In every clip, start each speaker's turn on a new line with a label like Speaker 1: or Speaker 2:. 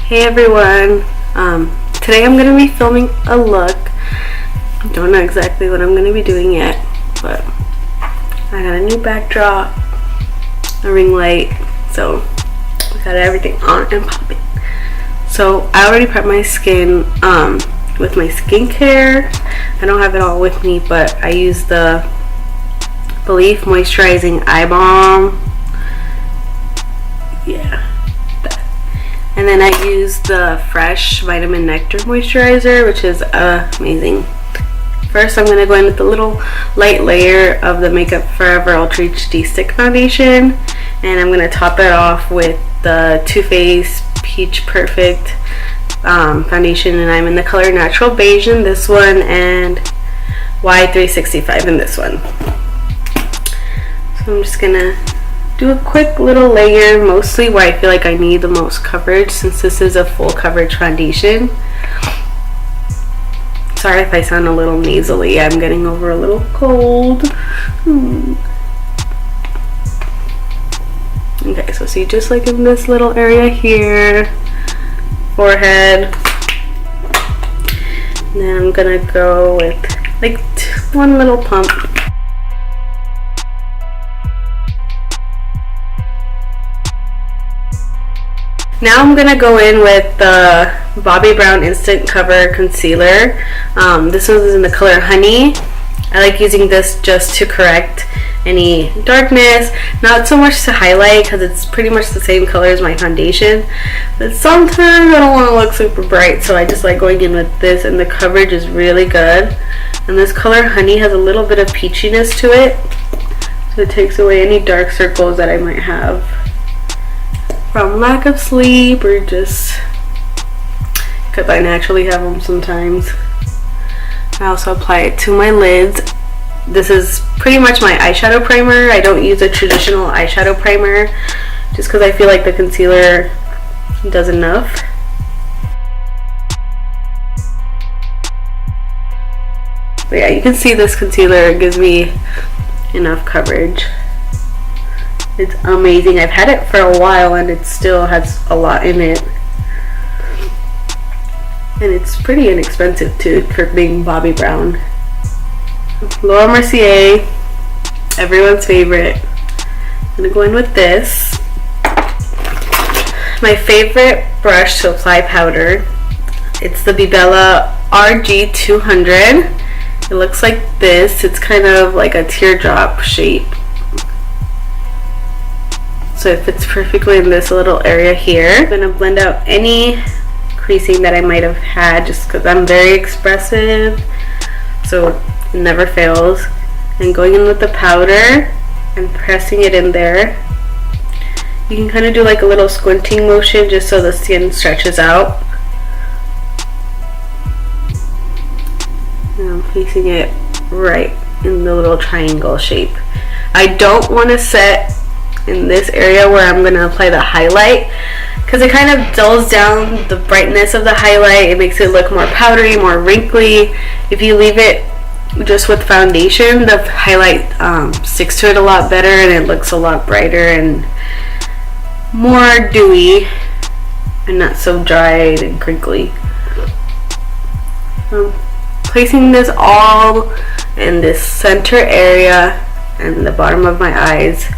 Speaker 1: Hey everyone, today I'm going to be filming a look. I don't know exactly what I'm going to be doing yet, but I got a new backdrop, a ring light, so I got everything on and popping. So I already prepped my skin with my skincare. I don't have it all with me, but I use the Belif Moisturizing Eye Balm. Yeah. And then I use the Fresh Vitamin Nectar Moisturizer, which is amazing. First, I'm going to go in with a little light layer of the Makeup Forever Ultra HD Stick Foundation. And I'm going to top it off with the Too Faced Peach Perfect foundation. And I'm in the color Natural Beige in this one and Y365 in this one. So I'm just going to do a quick little layer, mostly where I feel like I need the most coverage, since this is a full coverage foundation. Sorry if I sound a little nasally, I'm getting over a little cold. Okay, so see, just like in this little area here, forehead, and then I'm gonna go with like one little pump. Now I'm going to go in with the Bobbi Brown Instant Cover Concealer. This one is in the color Honey. I like using this just to correct any darkness, not so much to highlight because it's pretty much the same color as my foundation. But sometimes I don't want to look super bright, so I just like going in with this, and the coverage is really good. And this color Honey has a little bit of peachiness to it, so it takes away any dark circles that I might have from lack of sleep, or just because I naturally have them sometimes. I also apply it to my lids. This is pretty much my eyeshadow primer. I don't use a traditional eyeshadow primer just because I feel like the concealer does enough. But yeah, you can see this concealer gives me enough coverage. It's amazing. I've had it for a while and it still has a lot in it. And it's pretty inexpensive too for being Bobbi Brown. Laura Mercier, everyone's favorite. I'm gonna go in with this. My favorite brush to apply powder. It's the Bella RG200. It looks like this. It's kind of like a teardrop shape. So it fits perfectly in this little area here. I'm going to blend out any creasing that I might have had, just because I'm very expressive, so it never fails. And going in with the powder and pressing it in there. You can kind of do like a little squinting motion just so the skin stretches out. And I'm placing it right in the little triangle shape. I don't want to set in this area where I'm going to apply the highlight, because it kind of dulls down the brightness of the highlight. It makes it look more powdery, more wrinkly. If you leave it just with foundation, the highlight sticks to it a lot better and it looks a lot brighter and more dewy and not so dried and crinkly. Placing this all in this center area and the bottom of my eyes.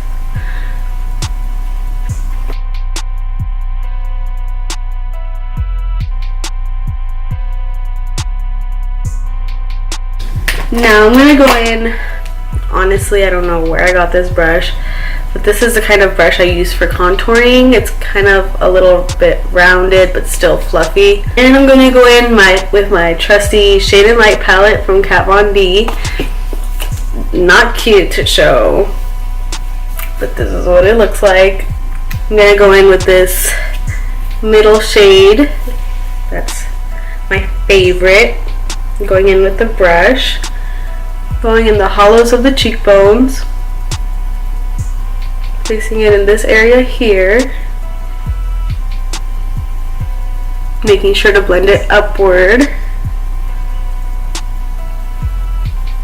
Speaker 1: Now I'm going to go in, honestly I don't know where I got this brush, but this is the kind of brush I use for contouring. It's kind of a little bit rounded but still fluffy. And I'm going to go in with my trusty Shade and Light palette from Kat Von D. Not cute to show, but this is what it looks like. I'm going to go in with this middle shade. That's my favorite. I'm going in with the brush. Going in the hollows of the cheekbones, placing it in this area here, making sure to blend it upward,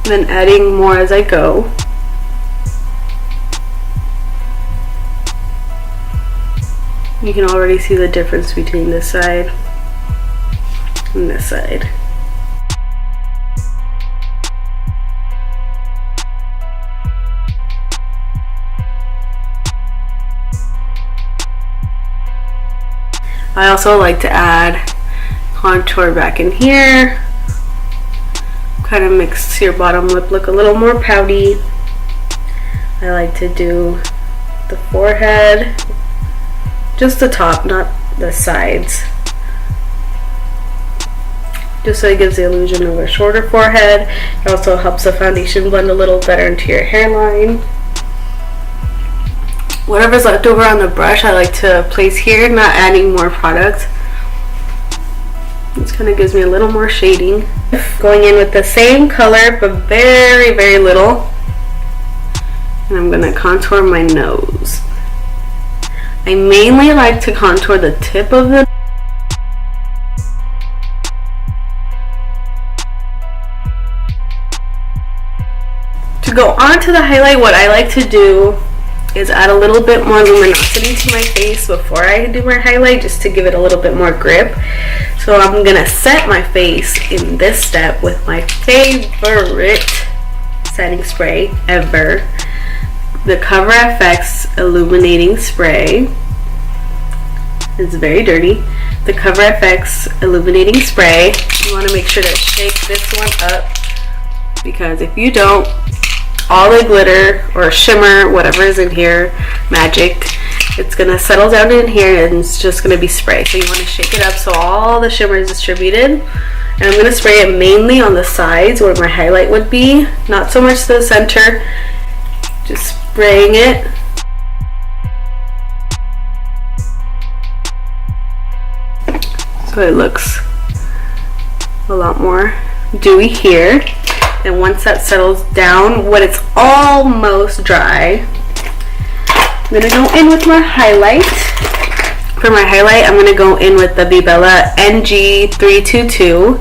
Speaker 1: then adding more as I go. You can already see the difference between this side and this side. I also like to add contour back in here. Kind of makes your bottom lip look a little more pouty. I like to do the forehead, just the top, not the sides. Just so it gives the illusion of a shorter forehead. It also helps the foundation blend a little better into your hairline. Whatever's left over on the brush I like to place here, not adding more product. This kind of gives me a little more shading. Going in with the same color but very, very little. And I'm gonna contour my nose. I mainly like to contour the tip of the To go on to the highlight, what I like to do is add a little bit more luminosity to my face before I do my highlight, just to give it a little bit more grip. So I'm gonna set my face in this step with my favorite setting spray ever, the Cover FX Illuminating Spray. It's very dirty. The Cover FX Illuminating Spray. You want to make sure to shake this one up, because if you don't, all the glitter or shimmer, whatever is in here, magic, it's gonna settle down in here and it's just gonna be spray. So you want to shake it up so all the shimmer is distributed. And I'm gonna spray it mainly on the sides where my highlight would be, not so much to the center. Just spraying it. So it looks a lot more dewy here. And once that settles down, when it's almost dry, I'm gonna go in with my highlight. For my highlight, I'm gonna go in with the Bella NG322.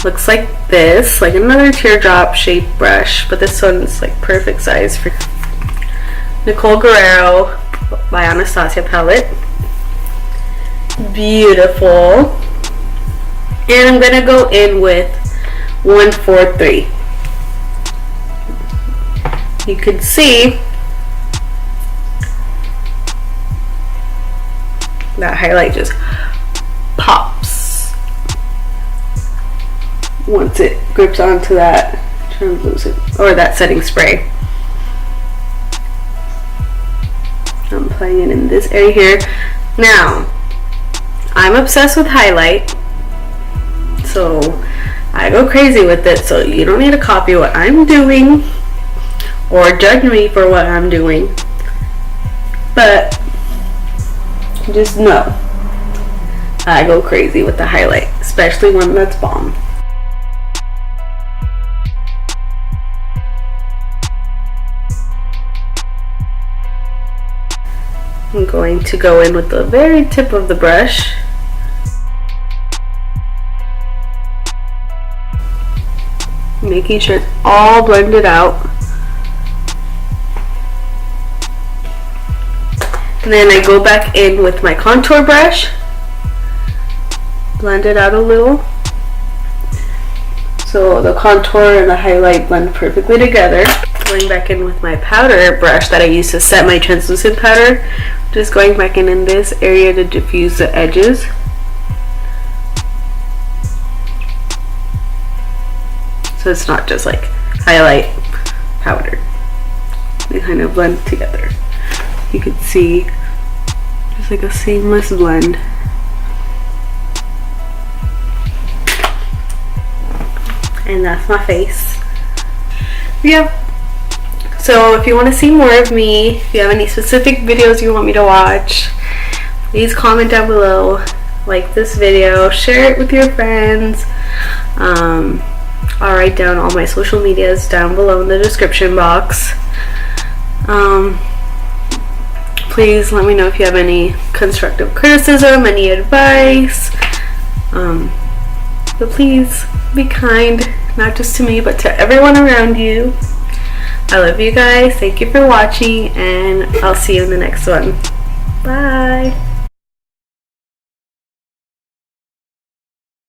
Speaker 1: Looks like this, like another teardrop shaped brush, but this one's like perfect size for Nicole Guerriero by Anastasia palette. Beautiful. And I'm gonna go in with 143. You can see that highlight just pops once it grips onto that translucent or that setting spray. I'm applying it in this area here. Now, I'm obsessed with highlight, so I go crazy with it, so you don't need to copy what I'm doing or judge me for what I'm doing, but just know I go crazy with the highlight, especially one that's Balm. I'm going to go in with the very tip of the brush. Making sure it's all blended out. And then I go back in with my contour brush, blend it out a little, so the contour and the highlight blend perfectly together. Going back in with my powder brush that I used to set my translucent powder, just going back in this area to diffuse the edges. So it's not just like highlight, powder. They kind of blend together. You can see just like a seamless blend. And that's my face. Yeah. So if you want to see more of me, if you have any specific videos you want me to watch, please comment down below, like this video, share it with your friends. I'll write down all my social medias down below in the description box. Please let me know if you have any constructive criticism, any advice. But please be kind, not just to me, but to everyone around you. I love you guys. Thank you for watching, and I'll see you in the next one. Bye.